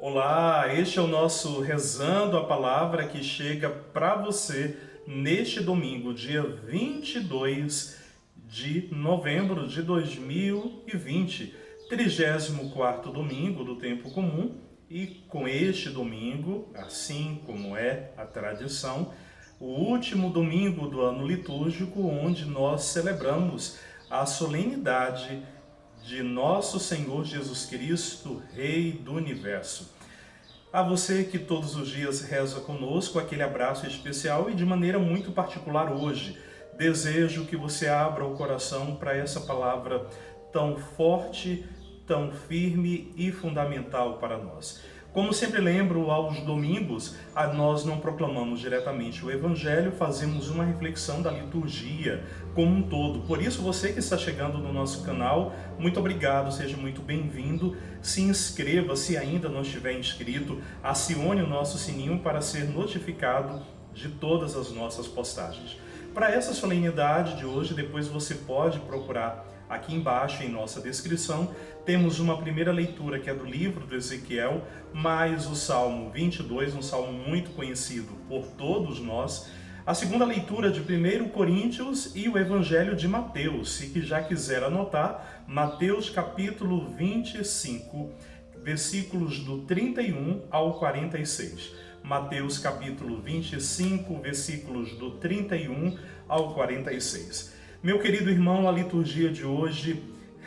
Olá, este é o nosso Rezando a Palavra que chega para você neste domingo, dia 22 de novembro de 2020, 34º domingo do tempo comum. E com este domingo, assim como é a tradição, o último domingo do ano litúrgico, onde nós celebramos a solenidade de nosso Senhor Jesus Cristo, Rei do Universo. A você que todos os dias reza conosco, aquele abraço especial e de maneira muito particular hoje. Desejo que você abra o coração para essa palavra tão forte, tão firme e fundamental para nós. Como sempre lembro, aos domingos, nós não proclamamos diretamente o Evangelho, fazemos uma reflexão da liturgia como um todo. Por isso, você que está chegando no nosso canal, muito obrigado, seja muito bem-vindo. Se inscreva, se ainda não estiver inscrito, acione o nosso sininho para ser notificado de todas as nossas postagens. Para essa solenidade de hoje, depois você pode procurar aqui embaixo em nossa descrição, temos uma primeira leitura que é do livro do Ezequiel, mais o Salmo 22, um salmo muito conhecido por todos nós, a segunda leitura de 1 Coríntios e o Evangelho de Mateus. Se que já quiser anotar, Mateus capítulo 25, versículos do 31 ao 46. Mateus capítulo 25, versículos do 31 ao 46. Meu querido irmão, a liturgia de hoje,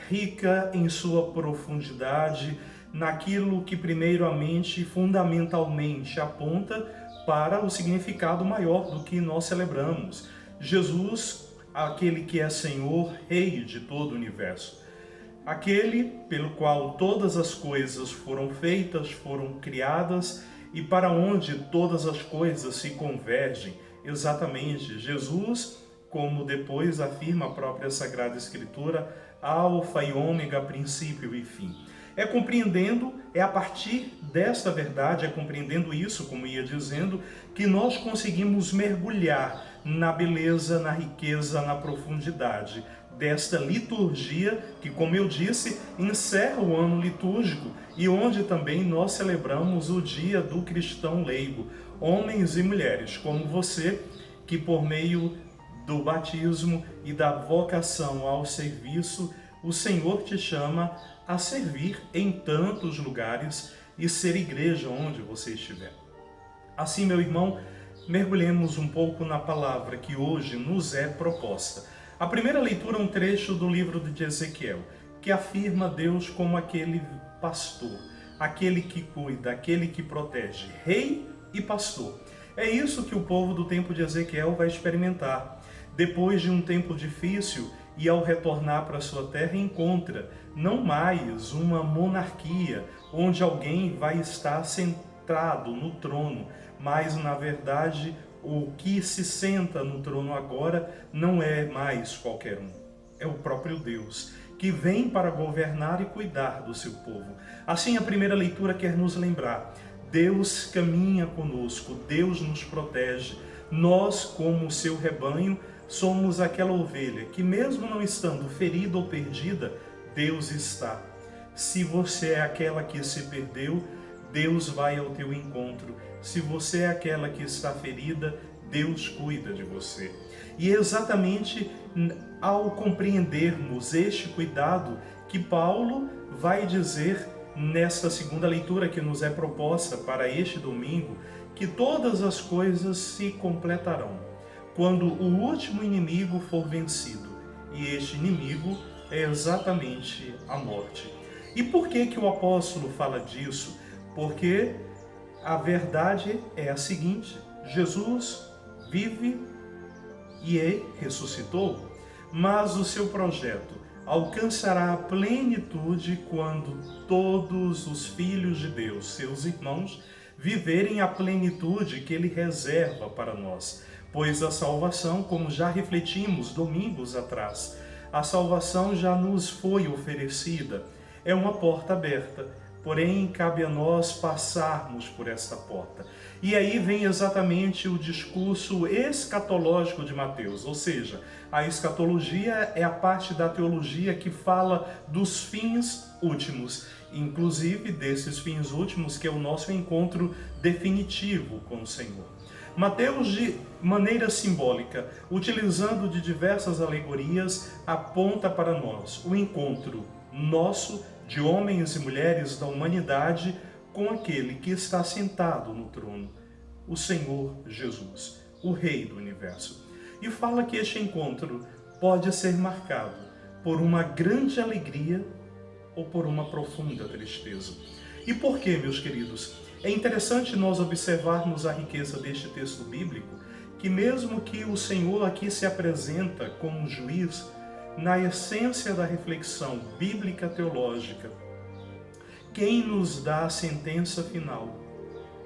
rica em sua profundidade, naquilo que primeiramente, fundamentalmente, aponta para o significado maior do que nós celebramos. Jesus, aquele que é Senhor, Rei de todo o universo. Aquele pelo qual todas as coisas foram feitas, foram criadas e para onde todas as coisas se convergem. Exatamente, Jesus, como depois afirma a própria Sagrada Escritura, alfa e ômega, princípio e fim. É compreendendo, é a partir desta verdade, é compreendendo isso, como ia dizendo, que nós conseguimos mergulhar na beleza, na riqueza, na profundidade desta liturgia que, como eu disse, encerra o ano litúrgico e onde também nós celebramos o dia do cristão leigo, homens e mulheres como você, que por meio do batismo e da vocação ao serviço, o Senhor te chama a servir em tantos lugares e ser igreja onde você estiver. Assim, meu irmão, mergulhemos um pouco na palavra que hoje nos é proposta. A primeira leitura é um trecho do livro de Ezequiel, que afirma Deus como aquele pastor, aquele que cuida, aquele que protege, rei e pastor. É isso que o povo do tempo de Ezequiel vai experimentar. Depois de um tempo difícil e ao retornar para sua terra, encontra não mais uma monarquia onde alguém vai estar sentado no trono, mas na verdade o que se senta no trono agora não é mais qualquer um, é o próprio Deus, que vem para governar e cuidar do seu povo. Assim, a primeira leitura quer nos lembrar: Deus caminha conosco, Deus nos protege. Nós, como seu rebanho, somos aquela ovelha que, mesmo não estando ferida ou perdida, Deus está. Se você é aquela que se perdeu, Deus vai ao teu encontro. Se você é aquela que está ferida, Deus cuida de você. E é exatamente ao compreendermos este cuidado que Paulo vai dizer nesta segunda leitura que nos é proposta para este domingo, que todas as coisas se completarão quando o último inimigo for vencido. E este inimigo é exatamente a morte. E por que que o apóstolo fala disso? Porque a verdade é a seguinte: Jesus vive e ressuscitou, mas o seu projeto alcançará a plenitude quando todos os filhos de Deus, seus irmãos, viverem a plenitude que Ele reserva para nós. Pois a salvação, como já refletimos domingos atrás, a salvação já nos foi oferecida. É uma porta aberta. porém cabe a nós passarmos por esta porta. E aí vem exatamente o discurso escatológico de Mateus, ou seja, a escatologia é a parte da teologia que fala dos fins últimos, inclusive desses fins últimos que é o nosso encontro definitivo com o Senhor. Mateus, de maneira simbólica, utilizando de diversas alegorias, aponta para nós o encontro nosso de homens e mulheres da humanidade com aquele que está sentado no trono, o Senhor Jesus, o Rei do Universo. E fala que este encontro pode ser marcado por uma grande alegria ou por uma profunda tristeza. E por quê, meus queridos? É interessante nós observarmos a riqueza deste texto bíblico, que mesmo que o Senhor aqui se apresenta como juiz, na essência da reflexão bíblica teológica, quem nos dá a sentença final,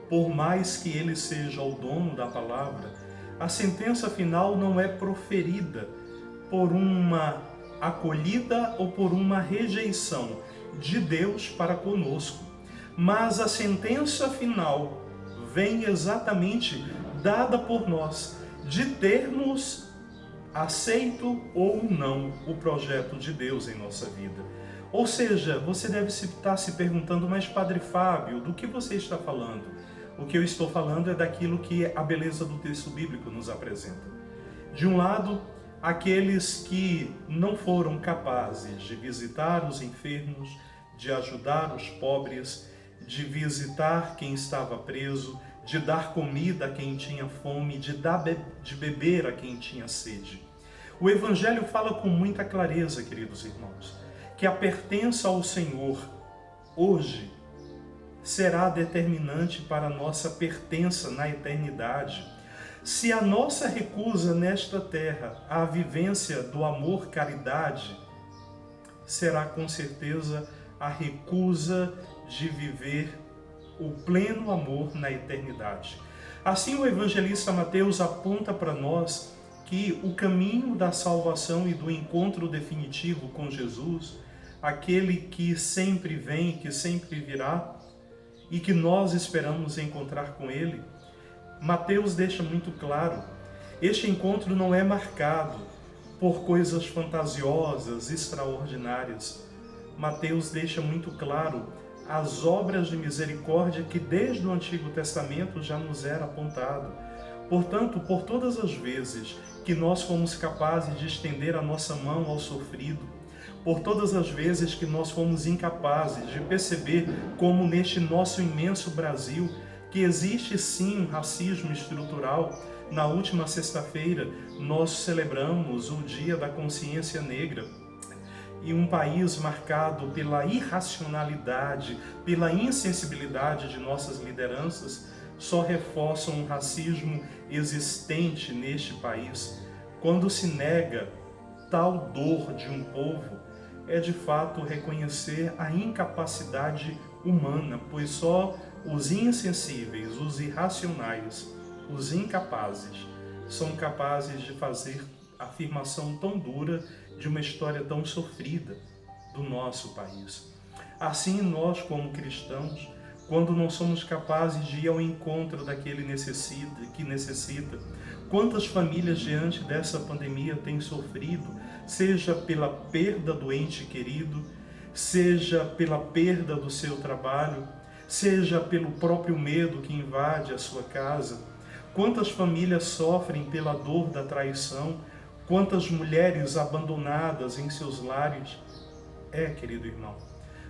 por mais que ele seja o dono da palavra, a sentença final não é proferida por uma acolhida ou por uma rejeição de Deus para conosco, mas a sentença final vem exatamente dada por nós, de termos aceito ou não o projeto de Deus em nossa vida. Ou seja, você deve estar se perguntando, mas Padre Fábio, do que você está falando? O que eu estou falando é daquilo que a beleza do texto bíblico nos apresenta. De um lado, aqueles que não foram capazes de visitar os enfermos, de ajudar os pobres, de visitar quem estava preso, de dar comida a quem tinha fome, de beber a quem tinha sede. O Evangelho fala com muita clareza, queridos irmãos, que a pertença ao Senhor hoje será determinante para a nossa pertença na eternidade. Se a nossa recusa nesta terra à vivência do amor-caridade, será com certeza a recusa de viver o pleno amor na eternidade. Assim, o evangelista Mateus aponta para nós que o caminho da salvação e do encontro definitivo com Jesus, aquele que sempre vem, que sempre virá, e que nós esperamos encontrar com Ele, Mateus deixa muito claro, este encontro não é marcado por coisas fantasiosas, extraordinárias. Mateus deixa muito claro as obras de misericórdia que desde o Antigo Testamento já nos era apontado. Portanto, por todas as vezes que nós fomos capazes de estender a nossa mão ao sofrido, por todas as vezes que nós fomos incapazes de perceber como neste nosso imenso Brasil, que existe sim um racismo estrutural. Na última sexta-feira nós celebramos o Dia da Consciência Negra, e um país marcado pela irracionalidade, pela insensibilidade de nossas lideranças, só reforçam um racismo existente neste país. Quando se nega tal dor de um povo, é de fato reconhecer a incapacidade humana, pois só os insensíveis, os irracionais, os incapazes, são capazes de fazer afirmação tão dura de uma história tão sofrida do nosso país. Assim, nós como cristãos, quando não somos capazes de ir ao encontro daquele que necessita, quantas famílias diante dessa pandemia têm sofrido, seja pela perda do ente querido, seja pela perda do seu trabalho, seja pelo próprio medo que invade a sua casa. Quantas famílias sofrem pela dor da traição, quantas mulheres abandonadas em seus lares. Querido irmão,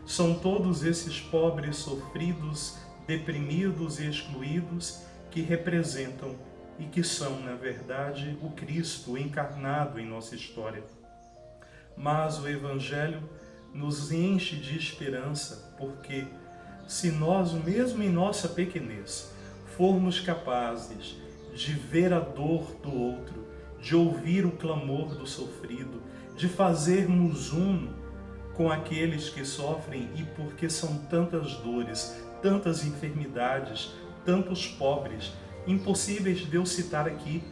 são todos esses pobres sofridos, deprimidos e excluídos que representam e que são, na verdade, o Cristo encarnado em nossa história. Mas o Evangelho nos enche de esperança, porque se nós, mesmo em nossa pequenez, formos capazes de ver a dor do outro, de ouvir o clamor do sofrido, de fazermos uno com aqueles que sofrem, e porque são tantas dores, tantas enfermidades, tantos pobres, impossíveis de eu citar aqui,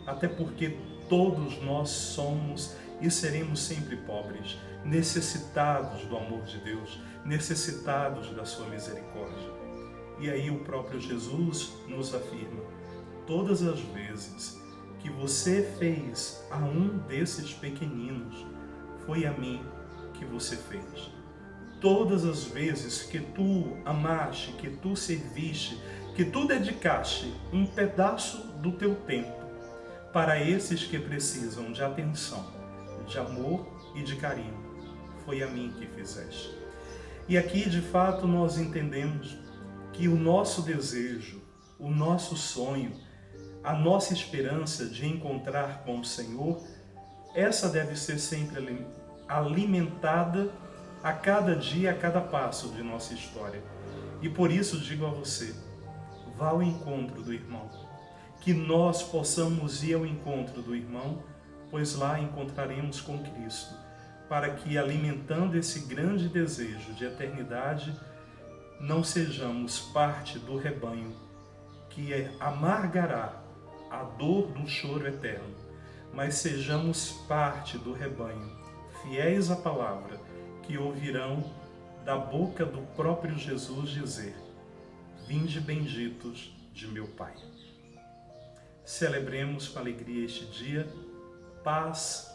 até porque todos nós somos e seremos sempre pobres, necessitados do amor de Deus, necessitados da sua misericórdia. E aí o próprio Jesus nos afirma: todas as vezes que você fez a um desses pequeninos, foi a mim que você fez. Todas as vezes que tu amaste, que tu serviste, que tu dedicaste um pedaço do teu tempo para esses que precisam de atenção, de amor e de carinho, foi a mim que fizeste. E aqui, de fato, nós entendemos que o nosso desejo, o nosso sonho, a nossa esperança de encontrar com o Senhor, essa deve ser sempre alimentada a cada dia, a cada passo de nossa história. E por isso digo a você, vá ao encontro do irmão. Que nós possamos ir ao encontro do irmão, pois lá encontraremos com Cristo, para que, alimentando esse grande desejo de eternidade, não sejamos parte do rebanho que amargará a dor do choro eterno, mas sejamos parte do rebanho, fiéis à palavra, que ouvirão da boca do próprio Jesus dizer: vinde benditos de meu Pai. Celebremos com alegria este dia, paz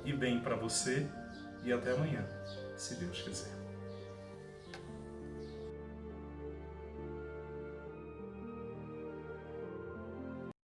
e bem para você, e até amanhã, se Deus quiser.